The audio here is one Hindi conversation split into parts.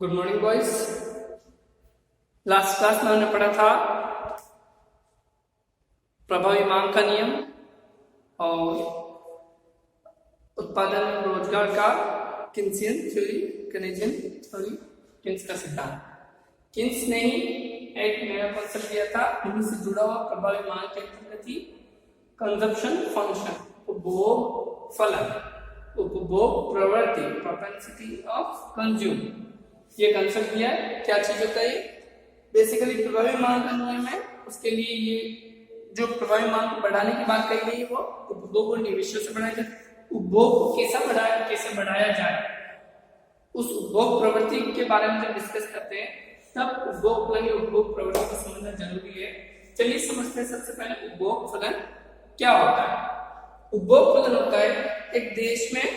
Good morning boys. Last class में हमने पढ़ा था प्रभावी मांग का नियम और उत्पादन और रोजगार का किन्सियन थ्योरी, केनेजियन थ्योरी, किन्स का सिद्धांत। किन्स ने ही एक नया कॉन्सेप्ट दिया था, इन्हीं से जुड़ा हुआ प्रभावी मांग की अंतर्गत ही कंजप्शन फंक्शन, उपभोग फलन, उपभोग प्रवृत्ति, प्रोपेंसिटी ऑफ कंज्यूम, ये कंसेप्ट दिया है। क्या चीज होता है? बेसिकली प्रभावी मांग का नियम है, उसके लिए ये जो प्रभावी मांग को बढ़ाने की बात कही गई है वो उपभोग और निवेशों से बढ़ाया जाए। उपभोग को कैसे बढ़ाया जाए, उस उपभोग प्रवृत्ति के बारे में जब डिस्कस करते हैं तब उपभोग फलन और उपभोग प्रवृत्ति को समझना जरूरी है। चलिए समझते हैं। सबसे पहले उपभोग फलन क्या होता है। उपभोग फलन होता है एक देश में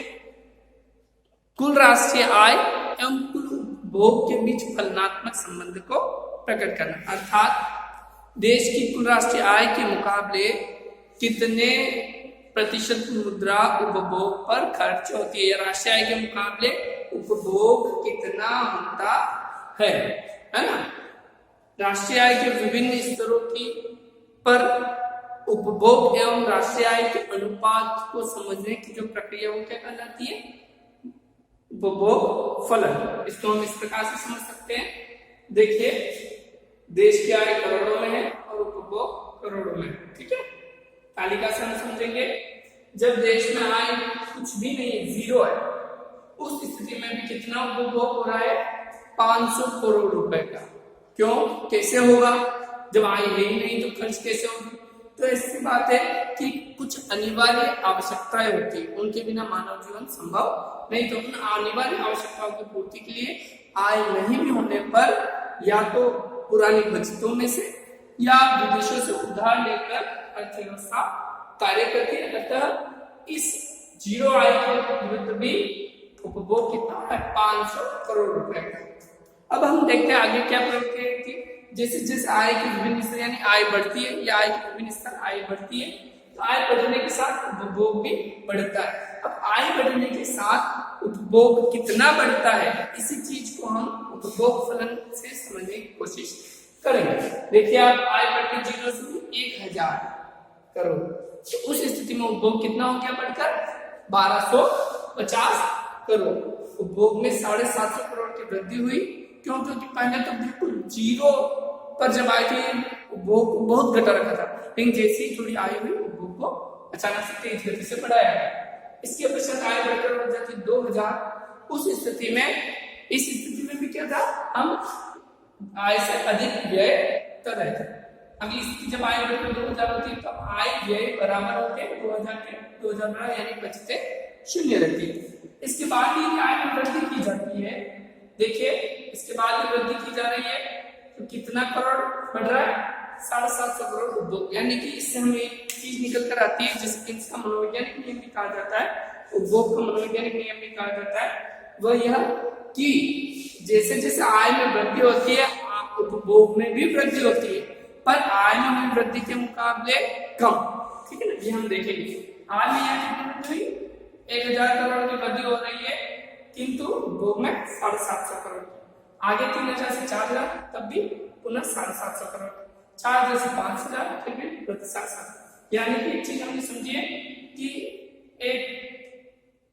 कुल राष्ट्रीय आय एवं कुल उपभोग के बीच फलनात्मक संबंध को प्रकट करना, अर्थात देश की कुल राष्ट्रीय आय के मुकाबले कितने प्रतिशत मुद्रा उपभोग पर खर्च होती है, या राष्ट्रीय आय के मुकाबले उपभोग कितना होता है ना। राष्ट्रीय आय के विभिन्न स्तरों की पर उपभोग एवं राष्ट्रीय आय के अनुपात को समझने की जो प्रक्रिया वो क्या कहलाती है? उपभोग फलन। इसको हम इस प्रकार से समझ सकते हैं। देखिए, देश की आय करोड़ों में है और उपभोग करोड़ों में है, ठीक है। तालिका से हम समझेंगे, जब देश में आय कुछ भी नहीं है, जीरो है, उस स्थिति में भी कितना उपभोग हो रहा है? 500 करोड़ रुपए का। क्यों? कैसे होगा? जब आय है ही नहीं तो खर्च कैसे होगी? तो ऐसी बात है कि कुछ अनिवार्य आवश्यकताएं होती है, उनके बिना मानव जीवन संभव नहीं। तो उन अनिवार्य आवश्यकताओं की पूर्ति के लिए आय नहीं भी होने पर या तो पुरानी बचतों में से या विदेशों से उधार लेकर अर्थव्यवस्था कार्य करती है। अतः इस जीरो आय के विरुद्ध भी उपभोग कितना है? 500 करोड़ रुपए का। अब हम देखते हैं आगे क्या प्रवृत्ति है कि जैसे जैसे आय की विभिन्न स्तर यानी आय बढ़ती है या आय के विभिन्न स्तर आय बढ़ती है, तो आय बढ़ने के साथ उपभोग भी बढ़ता है। अब आय बढ़ने के साथ उपभोग कितना बढ़ता है, इसी चीज को हम उपभोग फलन से समझने की कोशिश करेंगे। देखिए, आप आय बढ़ती 0 से 1000 करोड़, तो उस स्थिति में उपभोग कितना हो गया बढ़कर? 1250 करोड़। उपभोग में 750 करोड़ की वृद्धि हुई। क्यों? क्योंकि पहले तो बिल्कुल जीरो पर जब आय थी उपभोग को बहुत घटा रखा था, लेकिन जैसे ही थोड़ी आय हुई उपभोग को अचानक से तेज गति से बढ़ाया गया। इसके पश्चात आय बढ़कर हो जाती 2000। उस स्थिति में, इस स्थिति में भी क्या था? हम आय से अधिक व्यय कर रहे थे। अगली स्थिति जब आय बढ़कर 2000 होती है तो आय व्यय बराबर होते 2000 के 2000 बड़ा यानी बचते 0 रहती है। इसके बाद ही आय में वृद्धि की जाती है। देखिए, इसके बाद में वृद्धि की जा रही है तो कितना करोड़ बढ़ रहा है? 750 करोड़ उपभोग। यानी कि इससे हमें एक चीज निकल कर आती है जिसे इसका मनोवैज्ञानिक नियम भी कहा जाता है, उपभोग का मनोवैज्ञानिक नियम भी कहा जाता है। वह यह कि जैसे जैसे आय में वृद्धि होती है उपभोग में भी वृद्धि होती है, पर आय में हुई वृद्धि के मुकाबले कम, ठीक है ना। ये हम देखेंगे। आय में यहाँ कितनी वृद्धि हुई? 1000 करोड़ की वृद्धि हो रही है, किंतु उपभोग में 750 करोड़। आगे 3000 से 4000, तब भी पुनः 750 करोड़। 4000 से 5000, फिर भी 750। यानी कि एक चीज हमने समझी है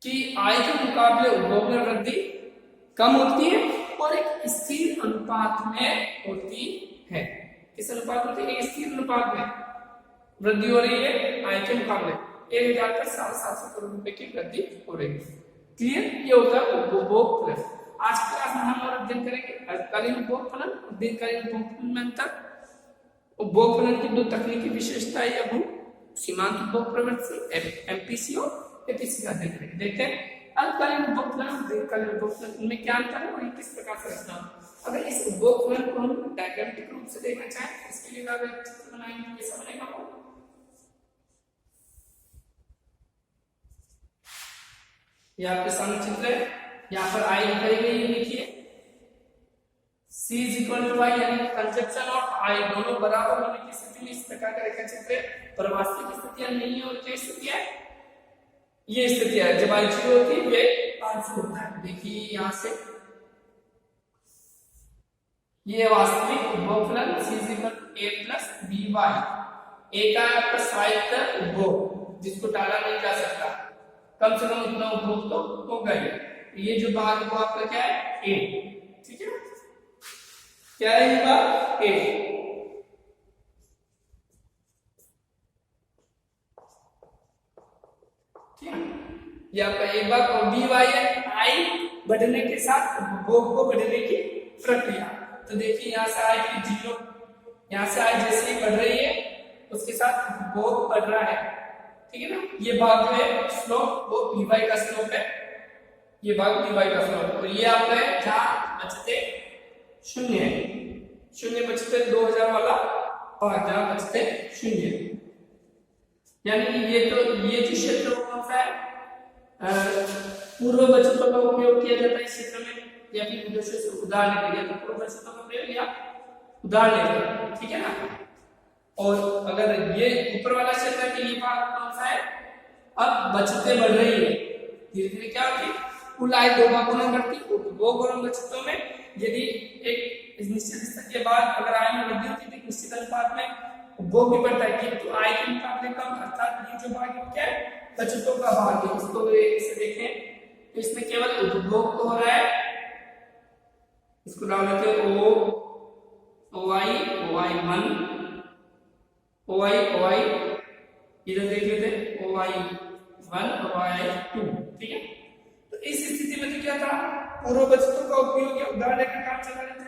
कि आय के मुकाबले उपभोग में वृद्धि कम होती है और एक स्थिर अनुपात में होती है। किस अनुपात होती है? एक स्थिर अनुपात में वृद्धि हो रही है आय के मुकाबले। 1000 पर 750 करोड़ रुपए की वृद्धि हो रही है। क्लियर? ये होता है उपभोग फलन। आज की क्लास में हम और अध्ययन करेंगे अल्पकालीन उपभोग फलन और दीर्घकालीन उपभोग फलन में अंतर, उपभोग फलन की 2 तकनीकी विशेषताएं या गुण, सीमांत उपभोग प्रवृत्ति एमपीसी और एपीसी का अध्ययन करेंगे। देखते हैं अल्पकालीन उपभोग फलन और दीर्घकालीन उपभोग फलन में क्या अंतर है और ये किस प्रकार से रचना है। अगर इस उपभोग फलन को हम डायग्रामेटिक रूप से देखना चाहें, इसके लिए अगर चित्र बनाएंगे कैसा बनेगा? यहाँ पे सामने चित्र है, यहाँ पर आई दिखाई गई है। देखिए, C = Y यानी कंजप्शन और आई दोनों बराबर होने की स्थिति में इस प्रकार का रेखा चित्र है। पर वास्तविक स्थितियां नहीं है। और क्या स्थिति है? ये स्थिति है जब आई 0 होती है, ये 500 होता है। देखिए, यहाँ से ये वास्तविक उपभोग फलन c a plus B Y, A का आपका स्वायत्त उपभोग जिसको टाला नहीं जा सकता, कम से कम उतना उपभोग तो होगा ही। ये जो भाग है वो आपका क्या है ए, ठीक है, क्या है ये भाग ए। ठीक है, ये आपका ए भाग और बी वाई है आई बढ़ने के साथ उपभोग को बढ़ने की प्रक्रिया। तो देखिए यहाँ से आई की जीरो, यहाँ से आई जैसे ही बढ़ रही है उसके साथ उपभोग बढ़ रहा है, ठीक है ना। ये भाग जो है स्लोप वो बी वाई का स्लोप है, ये भाग बी वाई का स्लोप, और ये आपका है जहाँ बचते शून्य है, शून्य बचते 2000 वाला भाग जहाँ बचते शून्य, यानी कि ये तो ये जो क्षेत्र कौन सा है, पूर्व बचतों का उपयोग किया जाता है इस क्षेत्र में, या फिर उद्देश्य से उधार लेते हैं, तो पूर्व बचतों का प्रयोग या उधार लेते हैं, ठीक है ना। और अगर ये ऊपर वाला क्षेत्र है तो ये भाग कौन सा है, अब बचतें बढ़ रही है, धीरे धीरे क्या होती है कुल आय दो भागों में बढ़ती है, उपभोग और बचतों में यदि एक निश्चित स्तर के बाद अगर आय में वृद्धि होती है तो निश्चित अनुपात में उपभोग भी बढ़ता है, किंतु आय के मुकाबले कम, अर्थात ये जो भाग है क्या है बचतों का भाग है। इसको इसे देखें तो इसमें केवल उपभोग तो हो रहा है, इसको डाल देते हैं ओ आई वन, ओ आई इधर देख लेते हैं ओ I one O I to, ठीक है। तो इस स्थिति में तो क्या था पूर्व बचतों का उपयोग या उधार लेकर काम चला रहे थे,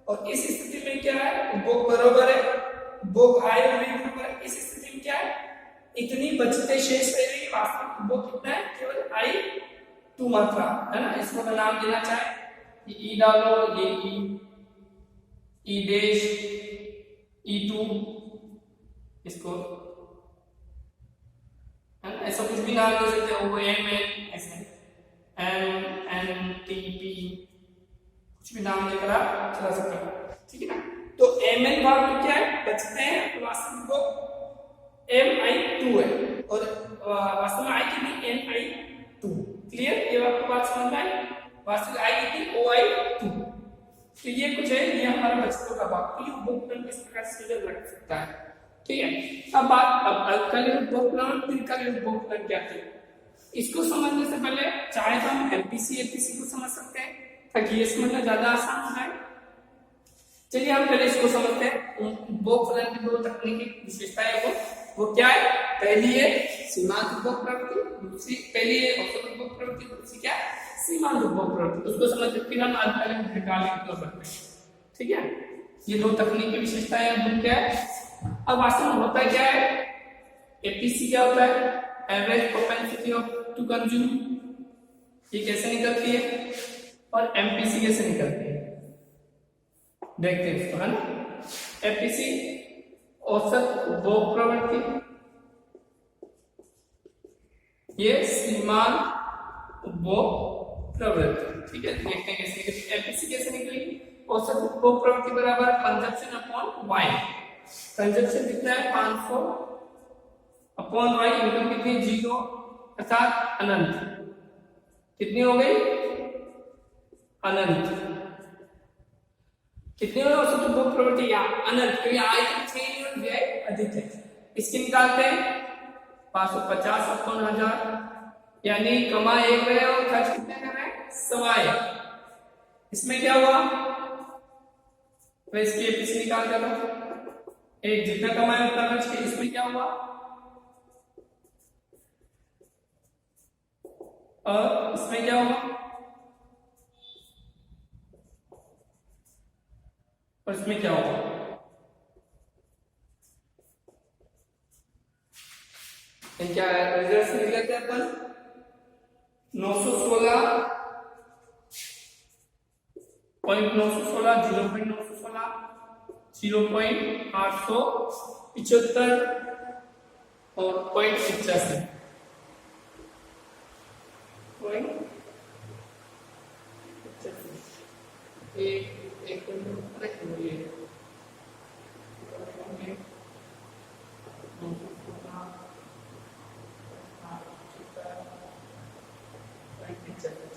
और इस स्थिति में क्या है उपभोग बराबर है, उपभोग आय और बराबर है। इस स्थिति में क्या है इतनी बचतें शेष रह रही है, वास्तविक उपभोग कितना है केवल आई टू मात्रा है ना। इसको मैं नाम देना चाहे ई डालो, ये ई डैश ई टू, इसको ऐसा कुछ भी नाम दे सकते हो, एम एन ऐसे एम एन टी पी कुछ भी नाम देकर आप चला सकते हो, ठीक है ना। तो एम एन भाग में क्या है बचते हैं, तो वास्तविक उपभोग एम आई टू है, और वास्तव में आई कितनी एम आई टू, क्लियर, ये आपको बात समझ में आई, वास्तविक आई कितनी ओ आई टू। तो ये कुछ है, ये हमारा बचतों का भाग, तो ये उपभोग फलन किस प्रकार से लग सकता है, ठीक है। अब बात अब अल्पकालीन उपभोग फलन और दीर्घकालीन उपभोग फलन क्या है, इसको समझने से पहले चाहे तो हम एमपीसी एपीसी को समझ सकते हैं ताकि ये समझना ज्यादा आसान हो जाए। चलिए हम पहले इसको समझते हैं, उपभोग फलन की दो तकनीकी विशेषताएं वो क्या है, पहली है सीमांत उपभोग प्रवृत्ति, दूसरी पहली है औसत उपभोग प्रवृत्ति, दूसरी क्या है सीमांत उपभोग प्रवृत्ति। उसको समझते फिर हम अल्पकालीन दीर्घकालीन को समझते हैं, ठीक है। ये दो तकनीकी विशेषताएं हैं क्या है। अब वास्तव में होता क्या है, एपीसी क्या होता है average propensity of to consume, ये कैसे निकलती है, और एमपीसी कैसे निकलती है देखते हैं इसको, है ना। एपीसी औसत उपभोग प्रवृत्ति, ये सीमांत उपभोग प्रवृत्ति, ठीक है। देखते हैं कैसे निकलती, एपीसी कैसे निकलेगी, औसत उपभोग प्रवृत्ति बराबर कंजप्शन अपॉन वाई, कंजप्शन कितना है 500 अपॉन वाई, इनकम कितनी 0 अर्थात अनंत, कितनी हो गई अनंत, कितनी हो औसत उपभोग प्रवृत्ति या अनंत, क्योंकि आय और व्यय अधिक है। इसके निकालते हैं 550 अपॉन 1000, यानी कमा 1 रहे और खर्च कितने कर रहे हैं 1.25, इसमें क्या हुआ तो इसकी एपीसी निकाल कर लो, एक जितना कमाया उतना खर्च किया, इसमें क्या हुआ और इसमें क्या हुआ, और इसमें क्या होगा, क्या रिजल्ट निकलते हैं अपन 916 0.916 0.875 और 0.85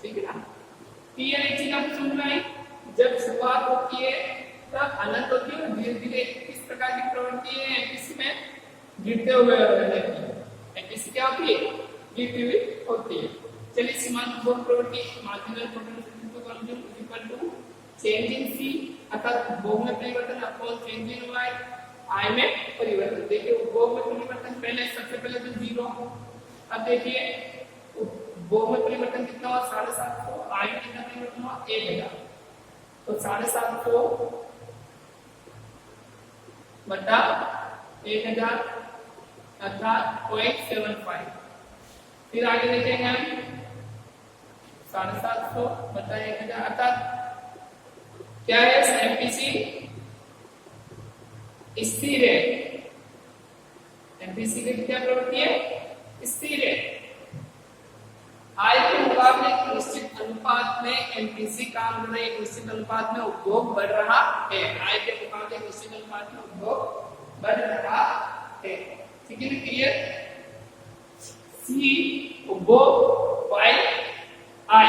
ठीक है ना। एक चीज आपको समझ में आई, जब शुरुआत होती है तब अनंत होती है और धीरे धीरे किस प्रकार की प्रवृत्ति है एमपीसी में गिरते हुए रहती है। एमपीसी क्या होती है? गिरती हुई होती है। चलिए सीमांत बोध प्रवृत्ति marginal potential to consume is equal to change in C अर्थात उपभोग में परिवर्तन अपॉन चेंज इन वाई आई में परिवर्तन। देखिए उपभोग में परिवर्तन पहले सबसे पहले तो 0। अब देखिए उपभोग में परिवर्तन कितना हुआ 750, आई में कितना परिवर्तन हुआ 1000। तो 750 बटा 1000 अर्थात 0.75। फिर आगे देखेंगे हम 750 बटा 1000 अर्थात क्या है एमपीसी स्थिर है। एमपीसी की क्या प्रवृत्ति है? स्थिर है। आय के मुकाबले एक निश्चित अनुपात में एमपीसी काम कर रही है, एक निश्चित अनुपात में उपभोग बढ़ रहा है। आय के मुकाबले एक निश्चित अनुपात में उपभोग बढ़ रहा है। ठीक है ना? क्लियर? सी उपभोग Y I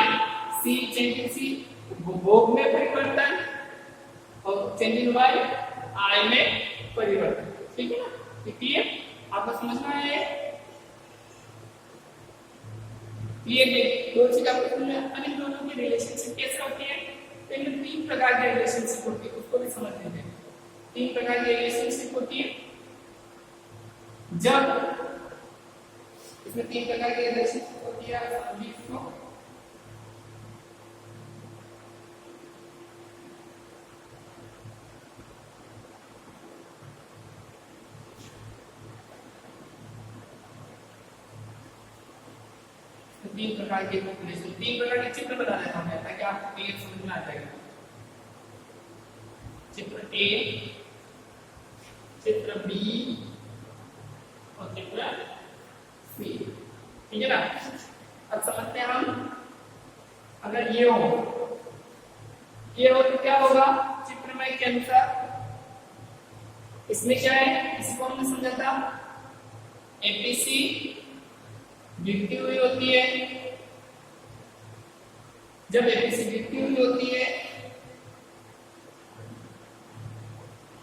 C change in सी उपभोग में परिवर्तन और चेंज इन वाई आई में परिवर्तन। ठीक है ना? क्लियर? आपको समझना है ये दो चीज आपको समझना है। इन दोनों की रिलेशनशिप कैसे होती है? तो इनमें 3 प्रकार की रिलेशनशिप होती है, उसको भी समझ लेते हैं। 3 प्रकार की रिलेशनशिप होती है। जब इसमें 3 प्रकार की रिलेशनशिप होती है अभी इसको 3 प्रकार के रिलेशन 3 प्रकार के चित्र बता देता हूं ताकि आपको क्लियर समझ में आ जाएगा। चित्र ए, चित्र बी और चित्र सी। ठीक है ना? अब समझते हैं हम। अगर ये हो तो क्या होगा चित्र में के अनुसार? इसमें क्या है? इसको हमने समझा था एमपीसी गिरती हुई होती है। जब एमपीसी गिरती हुई होती है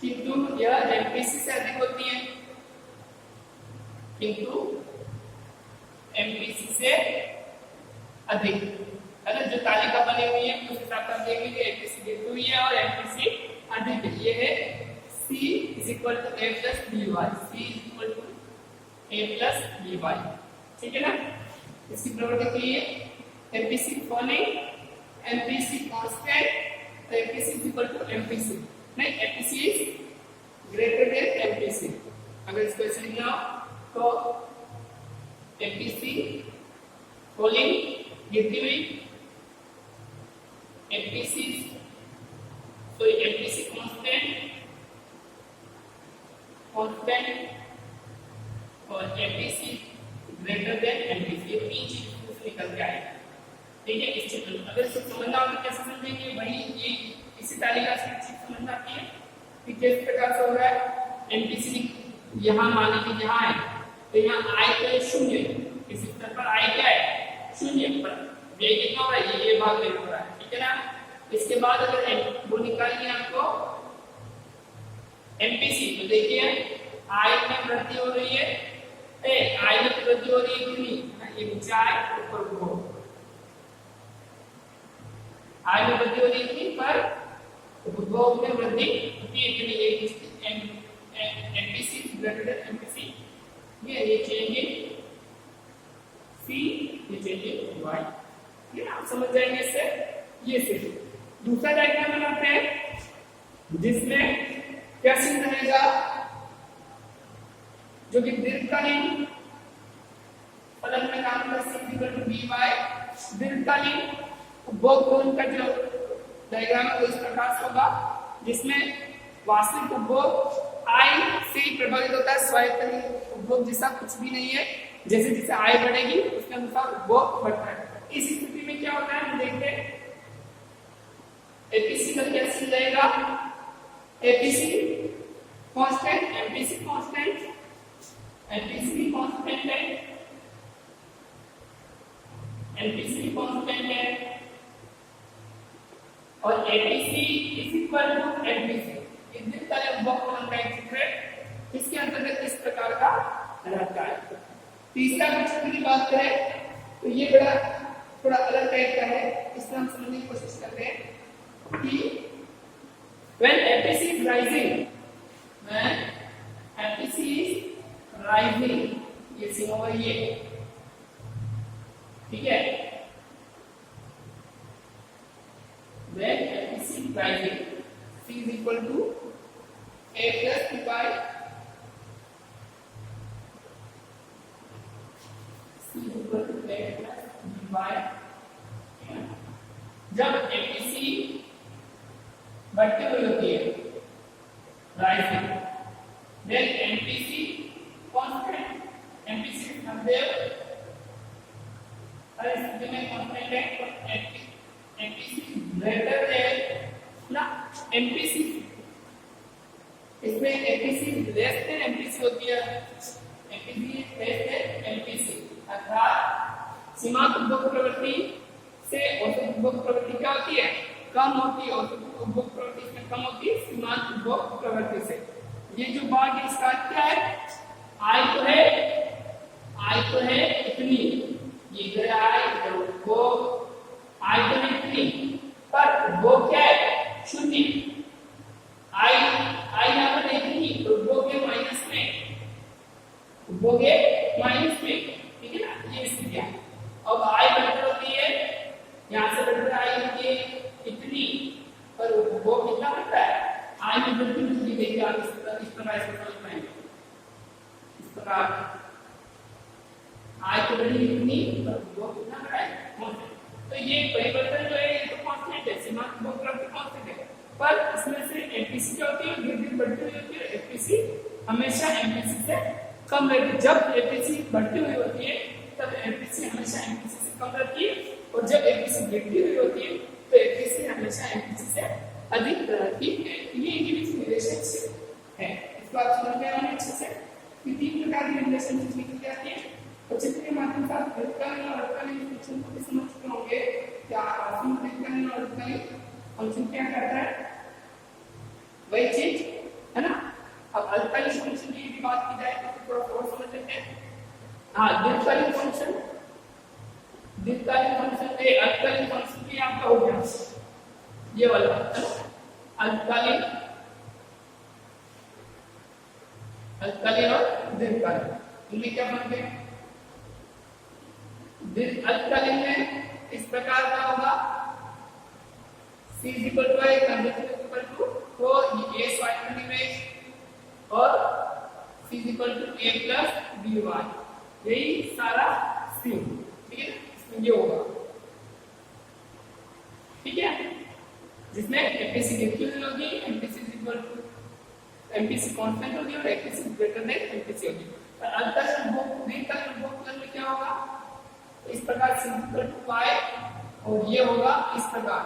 किंतु यह एमपीसी से अधिक होती है, किंतु एमपीसी से अधिक है ना? जो तालिका बनी हुई है उस हिसाब से आप देख लीजिए एमपीसी गिरती हुई है और एमपीसी अधिक है। ये है C = A + BY। C = A + BY। ठीक है ना? इसकी प्रवृत्ति के लिए MPC following MPC constant MPC = MPC नहीं MPC is greater than MPC. अगर इसको ऐसे लिखना हो तो एमपीसी फॉलोइंग गिरती हुई एमपीसी तो एमपीसी कांस्टेंट और एमपीसी ग्रेटर देन एमपीसी। ये 3 चीज निकल के आएगा। ठीक है? इस चित्र में अगर इसको समझना हो तो कैसे समझेंगे? वही ये इसी तालिका से चीज समझना आती है कि किस प्रकार से हो रहा है। एमपीसी यहाँ मान लीजिए यहाँ है तो यहाँ आई तो 0 इस स्तर पर आई क्या है 0 पर ये कितना हो रहा है? ये भाग नहीं हो रहा है। ठीक है ना? इसके बाद अगर वो निकालिए आपको एमपीसी तो देखिए आई में वृद्धि हो रही है, आई में वृद्धि हो रही है कितनी? ये ऊंचाई ऊपर को आई में वृद्धि हो रही है कितनी? पर उपभोग में वृद्धि होती है कितनी? MPC greater than MPC. ये चेंज इन सी, ये चेंज इन वाई। ये आप समझ जाएंगे इससे। ये से दूसरा डायग्राम बनाते हैं जिसमें क्या सीन रहेगा जो कि दीर्घकालीन फलन में काम कर C = BY। दीर्घकालीन उपभोग कोण का जो डायग्राम है वो इस प्रकार से होगा जिसमें वास्तविक उपभोग I से प्रभावित होता है। स्वायत्त उपभोग जैसा कुछ भी नहीं है। जैसे जैसे आय बढ़ेगी उसके अनुसार उपभोग बढ़ता है। इस स्थिति में क्या होता है हम देखते हैं एपीसी का क्या सीन रहेगा? APC constant, MPC constant, MPC constant है, एमपीसी कांस्टेंट है और APC is equal to MPC. इस दीर्घकालीन उपभोग फलन का क्षेत्र इसके अंतर्गत इस प्रकार का रहता है। तीसरा क्वेश्चन की बात करें तो ये बड़ा थोड़ा अलग टाइप का है, इसको हम समझने की कोशिश करते हैं कि when APC is rising, when APC is rising, ये सीन होगा ये, ठीक है, when APC is rising, C is equal to A plus B by C is equal to A plus B by N। जब APC बढ़ती हुई होती है rising, then MPC constant, MPC सदैव हर स्थिति में कांस्टेंट है, और एमपीसी ग्रेटर देन ना एमपीसी, इसमें एमपीसी लेस देन एमपीसी होती है, एमपीसी लेस देन एमपीसी, अर्थात सीमांत उपभोग प्रवृत्ति से औसत उपभोग प्रवृत्ति क्या होती है, कम होती है, औसत उपभोग प्रवृत्ति से कम होती है सीमांत उपभोग प्रवृत्ति से। ये जो भाग है इसका क्या है, आई तो है इतनी, ये इधर आई इधर उपभोग, आई तो है इतनी, पर उपभोग क्या है शून्य, आई यहाँ पर इतनी, तो उपभोग है माइनस में, उपभोग है माइनस में, ठीक है ना, ये स्थिति है। अब आई बढ़ती होती है, यहाँ से बढ़कर आई होती है इतनी, पर वो कितना बढ़ता है, आई में वृद्धि होती है, देखिए आप इस प्रकार इसको समझ पाएंगे, इस प्रकार आई तो बढ़ी इतनी, पर वो कितना बढ़ा है, तो ये परिवर्तन जो है ये तो कांस्टेंट है, सीमांत उपभोग प्रवृत्ति कांस्टेंट है, पर इसमें से एमपीसी क्या होती है, धीरे-धीरे बढ़ती हुई होती है, एमपीसी हमेशा एमपीसी से कम रहती है। जब एमपीसी बढ़ती हुई होती है तब एमपीसी हमेशा एमपीसी से कम रहती है, और जब एमपीसी गिरती हुई होती है तो एमपीसी हमेशा एमपीसी से अधिक रहती है। ये इनके बीच रिलेशनशिप है, इसको आप समझ गए होंगे अच्छे से कि तीन प्रकार की रिलेशनशिप निकल के आती है, और चित्र के माध्यम से आप दीर्घकालीन और अल्पकालीन फंक्शन को भी समझ चुके होंगे। क्या दीर्घकालीन और अल्पकालीन फंक्शन क्या करता है, वही चीज है ना। अब अल्पकालीन फंक्शन की भी बात की जाए तो थोड़ा और समझ लेते हैं। हाँ, दीर्घकालीन फंक्शन पे अल्पकालीन फंक्शन भी आपका हो गया, ये वाला अल्पकालीन और दीर्घकालीन, इनमें क्या फर्क है। अल्पकालीन में इस प्रकार का होगा, C इक्वल टू है इक्वल टू, तो ये A स्वायत्त निवेश और C equal to A plus B y, यही सारा सीन, ठीक है, इसमें ये होगा, ठीक है, जिसमें एमपीसी गिरती हुई होगी, MPC equal to MPC constant होगी और एमपीसी ग्रेटर देन एमपीसी होगी। पर अल्पकालीन उपभोग फलन में क्या होगा, इस प्रकार C इक्वल टू y, और ये होगा इस प्रकार,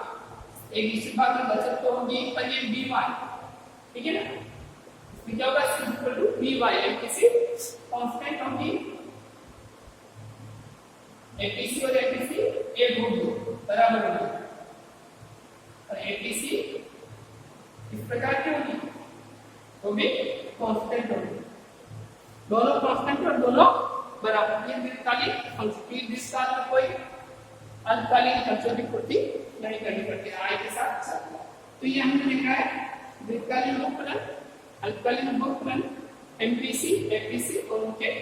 एक निश्चित भाग में बचत तो होगी, पर ये by, ठीक है ना, इसमें क्या होगा C equal to by, MPC constant होगी, एपीसी और एपीसी एक होगी बराबर होगी, और एपीसी इस प्रकार की होगी, तो भी कांस्टेंट होगी, दोनों कांस्टेंट और दोनों बराबर। ये दीर्घकालीन फंक्शन, दीर्घकाल में कोई अल्पकालीन खर्चों की पूर्ति नहीं करनी पड़ती आय के साथ साथ। तो ये हमने लिखा है दीर्घकालीन उपभोग फलन, अल्पकालीन उपभोग फलन, एमपीसी एपीसी और उनके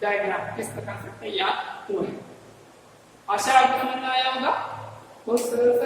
डायग्राम किस प्रकार से तैयार हुए। आशा आपको समझ में आया होगा, बहुत सरल